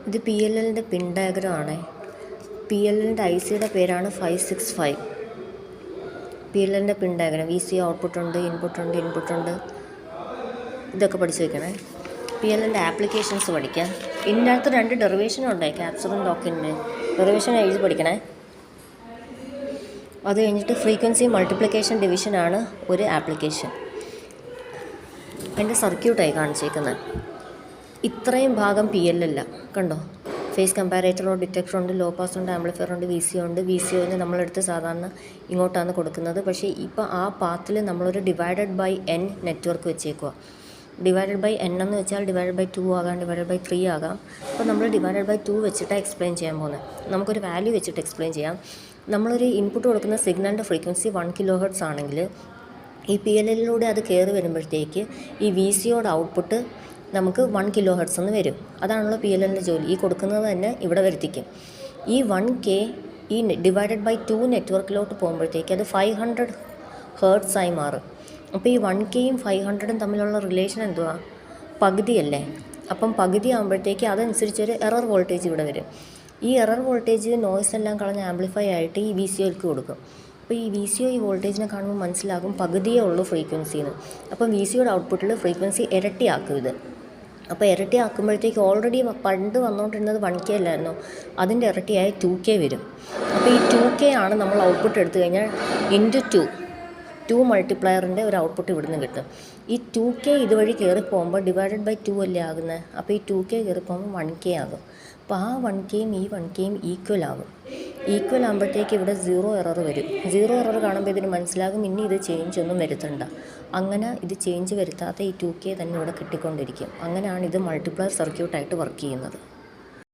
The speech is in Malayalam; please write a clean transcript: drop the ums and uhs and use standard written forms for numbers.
ഇത് പി എൽ എല്ലിൻ്റെ പിൻ ഡയഗ്രം ആണ്. പി എൽ എല്ലിൻ്റെ ഐ സിയുടെ പേരാണ് 565. പി എൽ എല്ലിൻ്റെ പിൻ ഡയഗ്രം, വി സി ഔട്ട്പുട്ടുണ്ട്, ഇൻപുട്ടുണ്ട്, ഇതൊക്കെ പഠിച്ച് വയ്ക്കണേ. പി എൽ എല്ലിൻ്റെ ആപ്ലിക്കേഷൻസ് പഠിക്കാം. ഇതിൻ്റെ അകത്ത് 2 ഡെറിവേഷനും ഉണ്ട്, ക്യാപ്ചറും ലോക്കിൻ്റെ ഡെറിവേഷൻ എഴുതി പഠിക്കണേ. അത് കഴിഞ്ഞിട്ട് ഫ്രീക്വൻസി മൾട്ടിപ്ലിക്കേഷൻ ഡിവിഷനാണ് ഒരു ആപ്ലിക്കേഷൻ. അതിൻ്റെ സർക്യൂട്ടായി കാണിച്ചേക്കുന്നത്. ഇത്രയും ഭാഗം പി എൽ അല്ല, കണ്ടോ? ഫേസ് കമ്പാരേറ്ററോ ഡിറ്റക്ടറുണ്ട്, ലോ പാസ് ഉണ്ട്, ആംപ്ലിഫയർ ഉണ്ട്, വി സി ഉണ്ട്. വി സി ഒന്ന് നമ്മളെടുത്ത് സാധാരണ ഇങ്ങോട്ടാണ് കൊടുക്കുന്നത്. പക്ഷേ ഇപ്പോൾ ആ പാത്തിൽ നമ്മളൊരു ഡിവൈഡഡ് ബൈ എൻ നെറ്റ്വർക്ക് വെച്ചേക്കുക. ഡിവൈഡഡ് ബൈ എൻ എന്ന് വെച്ചാൽ ഡിവൈഡഡ് ബൈ 2 ആകാം, ഡിവൈഡഡ് ബൈ 3 ആകാം. അപ്പോൾ നമ്മൾ ഡിവൈഡഡ് ബൈ 2 വെച്ചിട്ടാണ് എക്സ്പ്ലെയിൻ ചെയ്യാൻ പോകുന്നത്. നമുക്കൊരു വാല്യൂ വെച്ചിട്ട് എക്സ്പ്ലെയിൻ ചെയ്യാം. നമ്മളൊരു ഇൻപുട്ട് കൊടുക്കുന്ന സിഗ്നലിൻ്റെ ഫ്രീക്വൻസി 1 kHz ആണെങ്കിൽ ഈ പി എൽ എല്ലിലൂടെ അത് കയറി വരുമ്പോഴത്തേക്ക് ഈ വി സിയോട് ഔട്ട്പുട്ട് നമുക്ക് 1 kHz എന്ന് വരും. അതാണല്ലോ പി എൽ എല്ലിൻ്റെ ജോലി. ഈ കൊടുക്കുന്നത് തന്നെ ഇവിടെ വരുത്തിക്കും. ഈ 1K ഈ ഡിവൈഡഡ് ബൈ 2 നെറ്റ്വർക്കിലോട്ട് പോകുമ്പോഴത്തേക്ക് അത് 500 Hz ആയി മാറും. അപ്പോൾ ഈ 1Kയും 500ഉം തമ്മിലുള്ള റിലേഷൻ എന്തുവാ? പകുതിയല്ലേ? അപ്പം പകുതി ആകുമ്പോഴത്തേക്ക് അതനുസരിച്ചൊരു എറർ വോൾട്ടേജ് ഇവിടെ വരും. ഈ എറർ വോൾട്ടേജ് നോയ്സ് എല്ലാം കളഞ്ഞ് ആംപ്ലിഫൈ ആയിട്ട് ഈ വി സി ഒക്ക് കൊടുക്കും. അപ്പോൾ ഈ വി സി ഒ ഈ വോൾട്ടേജിനെ കാണുമ്പോൾ മനസ്സിലാകും പകുതിയേ ഉള്ളൂ ഫ്രീക്വൻസിന്ന്. അപ്പം വി സിയുടെ ഔട്ട്പുട്ടിൽ ഫ്രീക്വൻസി ഇരട്ടിയാക്കും ഇത്. അപ്പോൾ ഇരട്ടി ആക്കുമ്പോഴത്തേക്ക് ഓൾറെഡി പണ്ട് വന്നുകൊണ്ടിരുന്നത് 1K അല്ലായിരുന്നു, അതിൻ്റെ ഇരട്ടിയായി 2K വരും. അപ്പോൾ ഈ 2K ആണ് നമ്മൾ ഔട്ട്പുട്ട് എടുത്തു കഴിഞ്ഞാൽ ഇൻറ്റു 2 മൾട്ടിപ്ലയറിൻ്റെ ഒരു ഔട്ട്പുട്ട് ഇവിടുന്ന് കിട്ടും. ഈ 2K ഇതുവഴി കയറി പോകുമ്പോൾ ഡിവൈഡഡ് ബൈ 2 അല്ലേ ആകുന്നത്. അപ്പോൾ ഈ 2K കയറി പോകുമ്പോൾ 1K ആകും. അപ്പോൾ ആ 1Kയും ഈ 1Kയും ഈക്വൽ ആകും. ഈക്വൽ ആകുമ്പോഴത്തേക്ക് ഇവിടെ 0 എറർ വരും. 0 എറർ കാണുമ്പോൾ ഇതിന് മനസ്സിലാകും ഇനി ഇത് ചേഞ്ച് ഒന്നും വരുത്തണ്ട. അങ്ങനെ ഇത് ചേഞ്ച് വരുത്താത്ത ഈ 2K തന്നെ ഇവിടെ കിട്ടിക്കൊണ്ടിരിക്കും. അങ്ങനെയാണ് ഇത് മൾട്ടിപ്ലയർ സർക്യൂട്ടായിട്ട് വർക്ക് ചെയ്യുന്നത്.